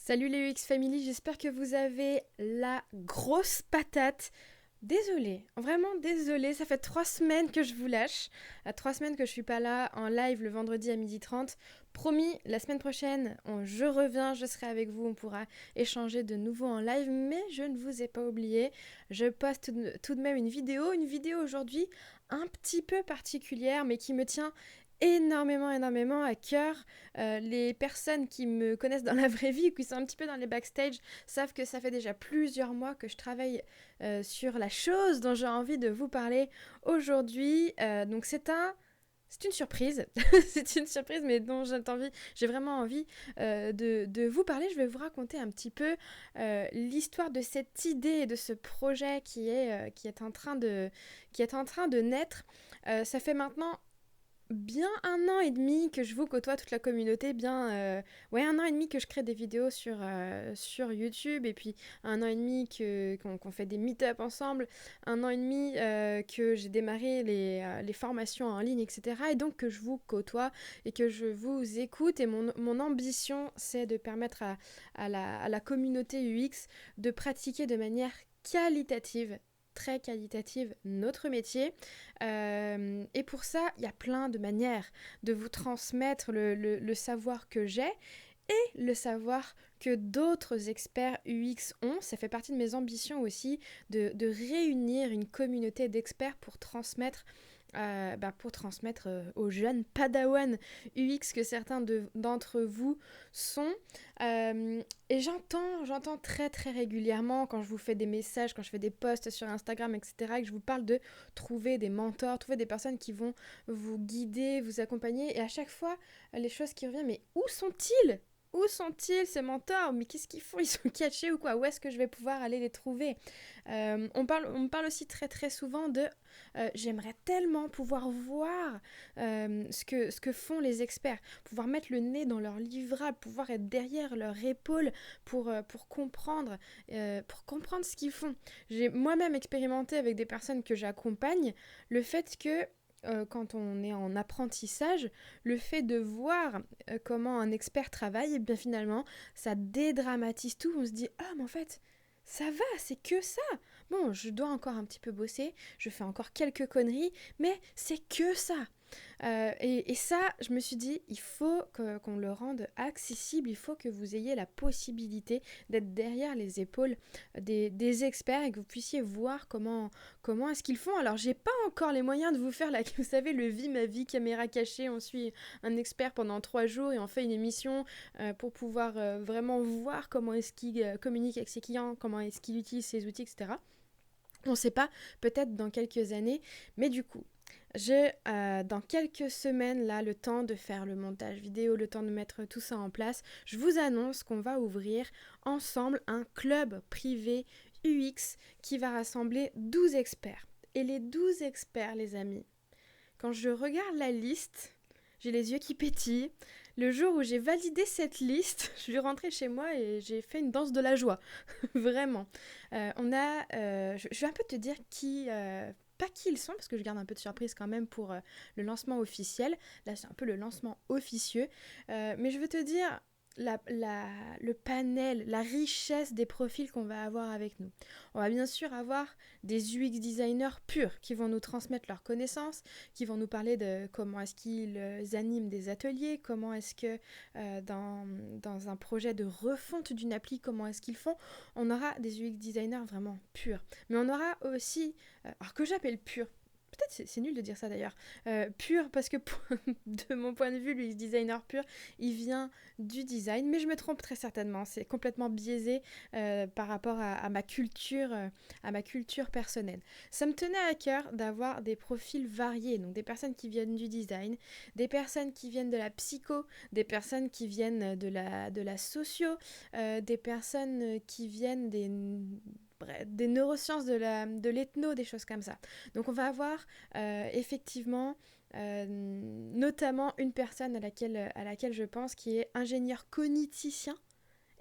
Salut les UX Family, j'espère que vous avez la grosse patate. Désolée, vraiment désolée, ça fait 3 semaines que je vous lâche. 3 semaines que je suis pas là en live le vendredi à 12h30. Promis, la semaine prochaine, je reviens, je serai avec vous, on pourra échanger de nouveau en live, mais je ne vous ai pas oublié. Je poste tout de même une vidéo aujourd'hui un petit peu particulière, mais qui me tient énormément à cœur. Les personnes qui me connaissent dans la vraie vie ou qui sont un petit peu dans les backstage savent que ça fait déjà plusieurs mois que je travaille sur la chose dont j'ai envie de vous parler aujourd'hui. Donc c'est une surprise, c'est une surprise, mais dont j'ai vraiment envie de vous parler. Je vais vous raconter un petit peu l'histoire de cette idée et de ce projet qui est en train de naître. Ça fait maintenant bien 1 an et demi que je vous côtoie, toute la communauté, ouais, 1 an et demi que je crée des vidéos sur YouTube, et puis 1 an et demi qu'on fait des meet-up ensemble, 1 an et demi que j'ai démarré les formations en ligne, etc. Et donc que je vous côtoie et que je vous écoute. Et mon ambition, c'est de permettre à la communauté UX de pratiquer de manière qualitative, très qualitative, notre métier. Et pour ça, il y a plein de manières de vous transmettre le savoir que j'ai et le savoir que d'autres experts UX ont. Ça fait partie de mes ambitions aussi de réunir une communauté d'experts pour transmettre aux jeunes Padawan UX que certains d'entre vous sont. Et j'entends très très régulièrement quand je vous fais des messages, quand je fais des posts sur Instagram, etc., que je vous parle de trouver des mentors, trouver des personnes qui vont vous guider, vous accompagner. Et à chaque fois, les choses qui reviennent, mais où sont-ils? Où sont-ils ces mentors? Mais qu'est-ce qu'ils font? Ils sont cachés ou quoi? Où est-ce que je vais pouvoir aller les trouver? On me parle aussi très très souvent de j'aimerais tellement pouvoir voir ce que font les experts, pouvoir mettre le nez dans leur livrable, pouvoir être derrière leur épaule pour comprendre ce qu'ils font. J'ai moi-même expérimenté avec des personnes que j'accompagne le fait que quand on est en apprentissage, le fait de voir comment un expert travaille, et bien finalement, ça dédramatise tout. On se dit ah mais en fait ça va, c'est que ça. Bon, je dois encore un petit peu bosser, je fais encore quelques conneries, mais c'est que ça. Et ça, je me suis dit, il faut qu'on le rende accessible, il faut que vous ayez la possibilité d'être derrière les épaules des experts et que vous puissiez voir comment est-ce qu'ils font. Alors, j'ai pas encore les moyens de vous faire, vous savez, le vie, ma vie, caméra cachée, on suit un expert pendant 3 jours et on fait une émission pour pouvoir vraiment voir comment est-ce qu'il communique avec ses clients, comment est-ce qu'il utilise ses outils, etc. On ne sait pas, peut-être dans quelques années, mais du coup, j'ai dans quelques semaines là le temps de faire le montage vidéo, le temps de mettre tout ça en place. Je vous annonce qu'on va ouvrir ensemble un club privé UX qui va rassembler 12 experts. Et les 12 experts, les amis, quand je regarde la liste, j'ai les yeux qui pétillent. Le jour où j'ai validé cette liste, je suis rentrée chez moi et j'ai fait une danse de la joie. Vraiment. Je vais un peu te dire pas qui ils sont, parce que je garde un peu de surprise quand même pour le lancement officiel. Là, c'est un peu le lancement officieux. Mais je veux te dire le panel, la richesse des profils qu'on va avoir avec nous. On va bien sûr avoir des UX designers purs qui vont nous transmettre leurs connaissances, qui vont nous parler de comment est-ce qu'ils animent des ateliers, comment est-ce que dans un projet de refonte d'une appli, comment est-ce qu'ils font. On aura des UX designers vraiment purs. Mais on aura aussi, alors que j'appelle purs, peut-être c'est nul de dire ça d'ailleurs, pur parce que de mon point de vue, l'UX designer pur, il vient du design, mais je me trompe très certainement, c'est complètement biaisé par rapport à ma culture personnelle. Ça me tenait à cœur d'avoir des profils variés, donc des personnes qui viennent du design, des personnes qui viennent de la psycho, des personnes qui viennent de la socio, des personnes qui viennent des neurosciences, de l'ethno, des choses comme ça. Donc on va avoir effectivement notamment une personne à laquelle je pense qui est ingénieur cogniticien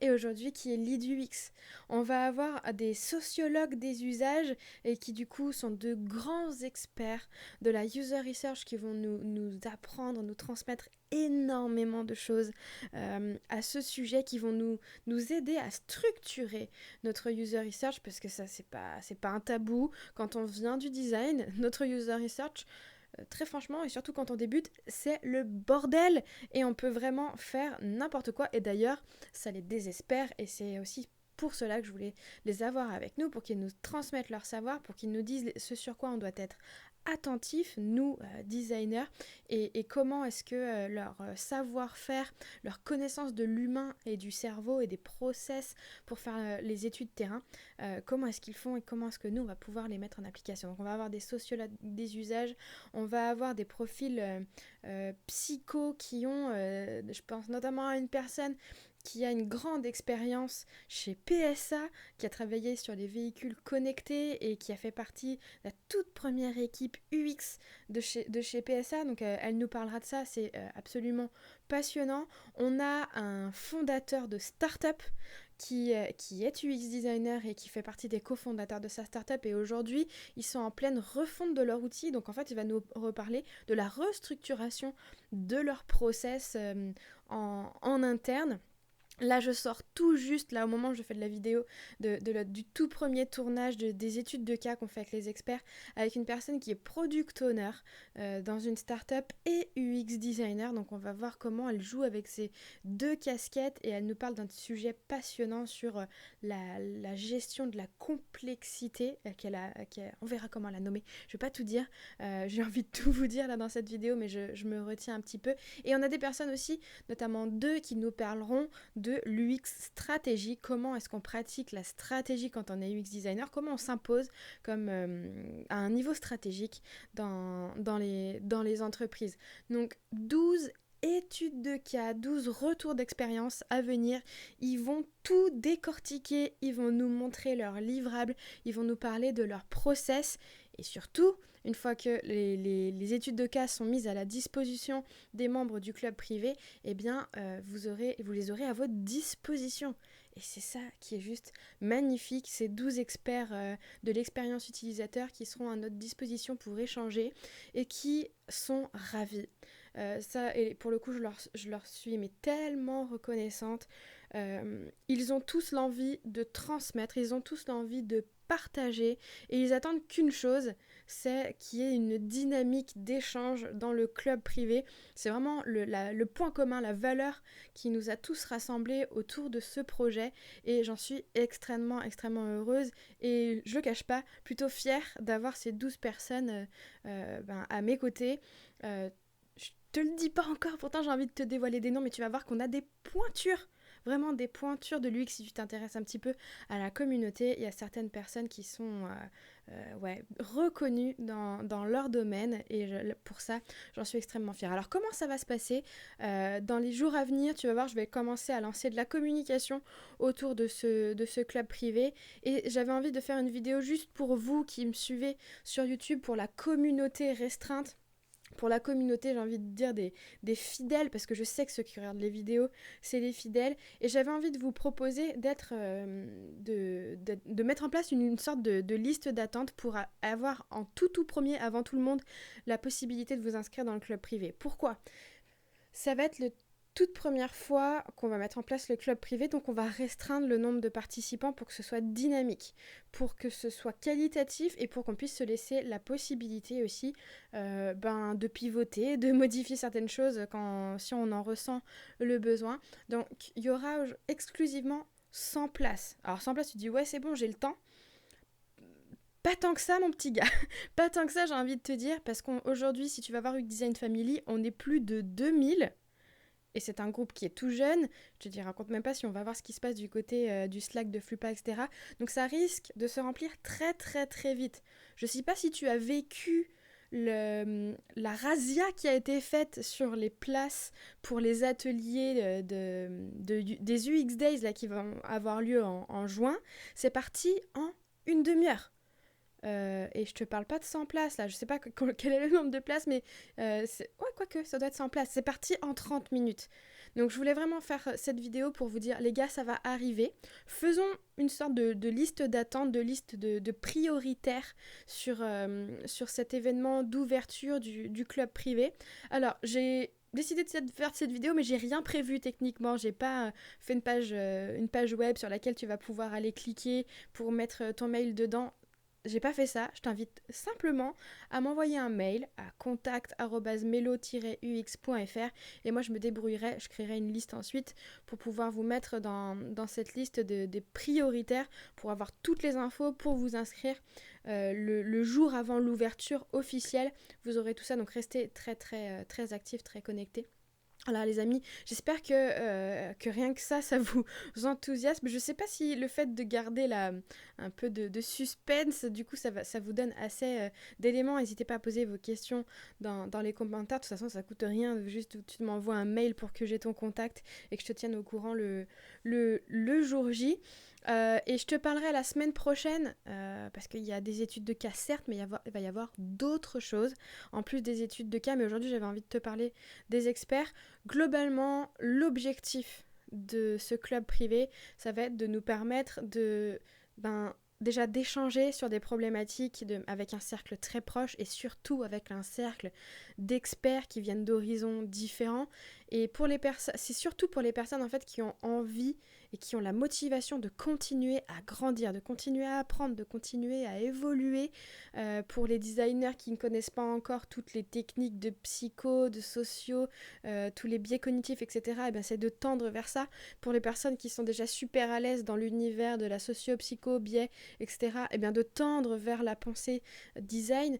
et aujourd'hui qui est lead UX. On va avoir des sociologues des usages et qui du coup sont de grands experts de la user research qui vont nous apprendre, nous transmettre énormément de choses à ce sujet, qui vont nous aider à structurer notre user research, parce que ça c'est pas un tabou. Quand on vient du design, notre user research, très franchement, et surtout quand on débute, c'est le bordel et on peut vraiment faire n'importe quoi. Et d'ailleurs, ça les désespère et c'est aussi pour cela que je voulais les avoir avec nous, pour qu'ils nous transmettent leur savoir, pour qu'ils nous disent ce sur quoi on doit être attentif, nous, designers, et comment est-ce que leur savoir-faire, leur connaissance de l'humain et du cerveau et des process pour faire les études terrain, comment est-ce qu'ils font et comment est-ce que nous, on va pouvoir les mettre en application. Donc on va avoir des sociologues des usages, on va avoir des profils psychos qui ont, je pense notamment à une personne qui a une grande expérience chez PSA, qui a travaillé sur les véhicules connectés et qui a fait partie de la toute première équipe UX de chez PSA. Donc elle nous parlera de ça, c'est absolument passionnant. On a un fondateur de start-up qui est UX designer et qui fait partie des cofondateurs de sa startup, et aujourd'hui ils sont en pleine refonte de leur outil. Donc en fait il va nous reparler de la restructuration de leur process en interne. Là, je sors tout juste, là, au moment où je fais de la vidéo, du tout premier tournage des études de cas qu'on fait avec les experts, avec une personne qui est product owner dans une startup et UX designer. Donc, on va voir comment elle joue avec ces deux casquettes, et elle nous parle d'un sujet passionnant sur la gestion de la complexité on verra comment la nommer. Je vais pas tout dire, j'ai envie de tout vous dire là dans cette vidéo, mais je me retiens un petit peu. Et on a des personnes aussi, notamment deux, qui nous parleront de l'UX stratégie. Comment est-ce qu'on pratique la stratégie quand on est UX designer? Comment on s'impose comme à un niveau stratégique dans les entreprises? Donc 12 études de cas, 12 retours d'expérience à venir. Ils vont tout décortiquer, ils vont nous montrer leurs livrables, ils vont nous parler de leur process, et surtout, une fois que les études de cas sont mises à la disposition des membres du club privé, eh bien, vous les aurez à votre disposition. Et c'est ça qui est juste magnifique, ces 12 experts de l'expérience utilisateur qui seront à notre disposition pour échanger et qui sont ravis. Ça, et pour le coup, je leur suis mais tellement reconnaissante. Ils ont tous l'envie de transmettre, ils ont tous l'envie de partager, et ils attendent qu'une chose, c'est qu'il y ait une dynamique d'échange dans le club privé. C'est vraiment le point commun, la valeur qui nous a tous rassemblés autour de ce projet, et j'en suis extrêmement heureuse, et je le cache pas, plutôt fière d'avoir ces 12 personnes à mes côtés. Je te le dis pas encore, pourtant j'ai envie de te dévoiler des noms, mais tu vas voir qu'on a des pointures, vraiment des pointures de l'UX. Si tu t'intéresses un petit peu à la communauté, il y a certaines personnes qui sont reconnues dans leur domaine, et pour ça, j'en suis extrêmement fière. Alors comment ça va se passer dans les jours à venir? Tu vas voir, je vais commencer à lancer de la communication autour de ce club privé, et j'avais envie de faire une vidéo juste pour vous qui me suivez sur YouTube, pour la communauté restreinte. Pour la communauté, j'ai envie de dire des fidèles, parce que je sais que ceux qui regardent les vidéos, c'est les fidèles. Et j'avais envie de vous proposer de mettre en place une sorte de liste d'attente pour avoir en tout premier, avant tout le monde, la possibilité de vous inscrire dans le club privé. Pourquoi ? Ça va être la toute première fois qu'on va mettre en place le club privé, donc on va restreindre le nombre de participants pour que ce soit dynamique, pour que ce soit qualitatif, et pour qu'on puisse se laisser la possibilité aussi de pivoter, de modifier certaines choses si on en ressent le besoin. Donc il y aura exclusivement 100 places. Alors 100 places, tu te dis ouais c'est bon, j'ai le temps. Pas tant que ça, mon petit gars. Pas tant que ça, j'ai envie de te dire, parce qu'aujourd'hui, si tu vas voir UX Design Family, on est plus de 2000. Et c'est un groupe qui est tout jeune. Je te raconte même pas si on va voir ce qui se passe du côté du Slack, de Flupa, etc. Donc ça risque de se remplir très très très vite. Je sais pas si tu as vécu la razzia qui a été faite sur les places pour les ateliers des UX Days là, qui vont avoir lieu en juin. C'est parti en une demi-heure. Et je te parle pas de 100 places là, je sais pas quel est le nombre de places, mais quoique ça doit être 100 places. C'est parti en 30 minutes. Donc je voulais vraiment faire cette vidéo pour vous dire, les gars, ça va arriver. Faisons une sorte de liste d'attente, de liste de prioritaires sur cet événement d'ouverture du club privé. Alors, j'ai décidé de faire cette vidéo, mais j'ai rien prévu techniquement. J'ai pas fait une page web sur laquelle tu vas pouvoir aller cliquer pour mettre ton mail dedans. J'ai pas fait ça, je t'invite simplement à m'envoyer un mail à contact@melo-ux.fr et moi je me débrouillerai, je créerai une liste ensuite pour pouvoir vous mettre dans cette liste des prioritaires pour avoir toutes les infos pour vous inscrire le jour avant l'ouverture officielle. Vous aurez tout ça, donc restez très actifs, très connectés. Voilà les amis, j'espère que rien que ça vous enthousiasme. Je sais pas si le fait de garder un peu de suspense, du coup ça vous donne assez d'éléments. N'hésitez pas à poser vos questions dans les commentaires. De toute façon ça coûte rien, juste tu m'envoies un mail pour que j'ai ton contact et que je te tienne au courant le jour J. Et je te parlerai la semaine prochaine, parce qu'il y a des études de cas certes, mais il va y avoir d'autres choses en plus des études de cas. Mais aujourd'hui j'avais envie de te parler des experts. Globalement, l'objectif de ce club privé, ça va être de nous permettre déjà d'échanger sur des problématiques avec un cercle très proche et surtout avec un cercle d'experts qui viennent d'horizons différents. Et c'est surtout pour les personnes en fait qui ont envie et qui ont la motivation de continuer à grandir, de continuer à apprendre, de continuer à évoluer. Pour les designers qui ne connaissent pas encore toutes les techniques de psycho, de socio, tous les biais cognitifs, etc., et bien c'est de tendre vers ça. Pour les personnes qui sont déjà super à l'aise dans l'univers de la socio-psycho, biais, etc., et bien de tendre vers la pensée design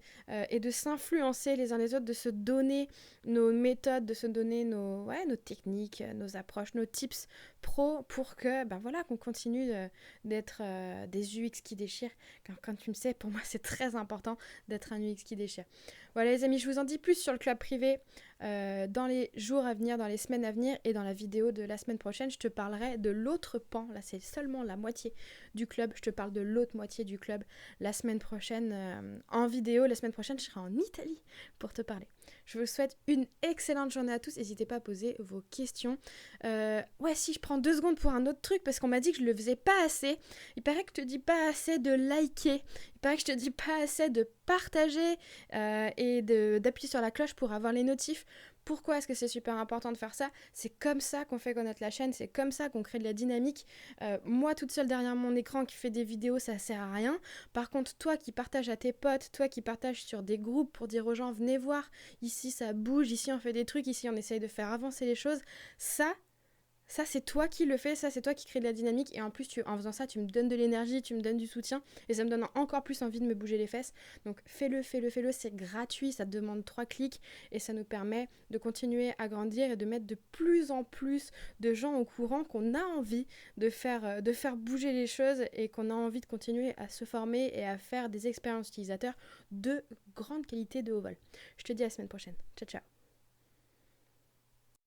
et de s'influencer les uns les autres, de se donner nos méthodes, de se donner nos techniques, nos approches, nos tips pro pour que qu'on continue d'être des UX qui déchirent. Comme tu le sais, pour moi c'est très important d'être un UX qui déchire. Voilà les amis, je vous en dis plus sur le club privé dans les jours à venir, dans les semaines à venir, et dans la vidéo de la semaine prochaine je te parlerai de l'autre pan. Là c'est seulement la moitié du club, je te parle de l'autre moitié du club la semaine prochaine en vidéo. La semaine prochaine je serai en Italie pour te parler. Je vous souhaite une excellente journée à tous. N'hésitez pas à poser vos questions. Si je prends 2 secondes pour un autre truc, parce qu'on m'a dit que je le faisais pas assez. Il paraît que je te dis pas assez de liker. Il paraît que je te dis pas assez de partager et d'appuyer sur la cloche pour avoir les notifs. Pourquoi est-ce que c'est super important de faire ça? C'est comme ça qu'on fait connaître la chaîne, c'est comme ça qu'on crée de la dynamique. Moi, toute seule derrière mon écran qui fait des vidéos, ça sert à rien. Par contre, toi qui partages à tes potes, toi qui partages sur des groupes pour dire aux gens, venez voir, ici ça bouge, ici on fait des trucs, ici on essaye de faire avancer les choses, ça c'est toi qui le fais, ça c'est toi qui crée de la dynamique, et en plus en faisant ça tu me donnes de l'énergie, tu me donnes du soutien et ça me donne encore plus envie de me bouger les fesses. Donc fais-le, c'est gratuit, ça te demande 3 clics et ça nous permet de continuer à grandir et de mettre de plus en plus de gens au courant qu'on a envie de faire bouger les choses et qu'on a envie de continuer à se former et à faire des expériences utilisateurs de grande qualité, de haut vol. Je te dis à la semaine prochaine. Ciao ciao.